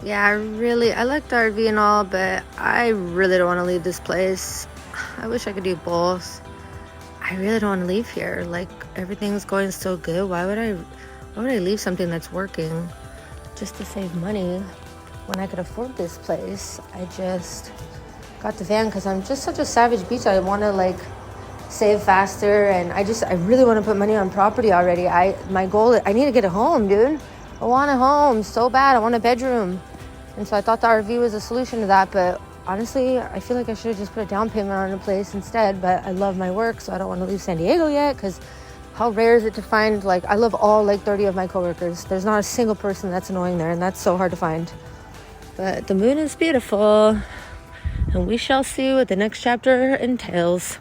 Yeah, I like the RV and all, but I really don't want to leave this place. I wish I could do both. I really don't want to leave here. Like, everything's going so good. Why would I leave something that's working just to save money when I could afford this place? I just got the van because I'm just such a savage beach. I want to like save faster, and I really want to put money on property already. My goal, I need to get a home, dude. I want a home so bad. I want a bedroom. And so I thought the RV was a solution to that, but honestly, I feel like I should have just put a down payment on a place instead. But I love my work, so I don't want to leave San Diego yet, because how rare is it to find, like, I love all like 30 of my coworkers. There's not a single person that's annoying there, and that's so hard to find. But the moon is beautiful, and we shall see what the next chapter entails.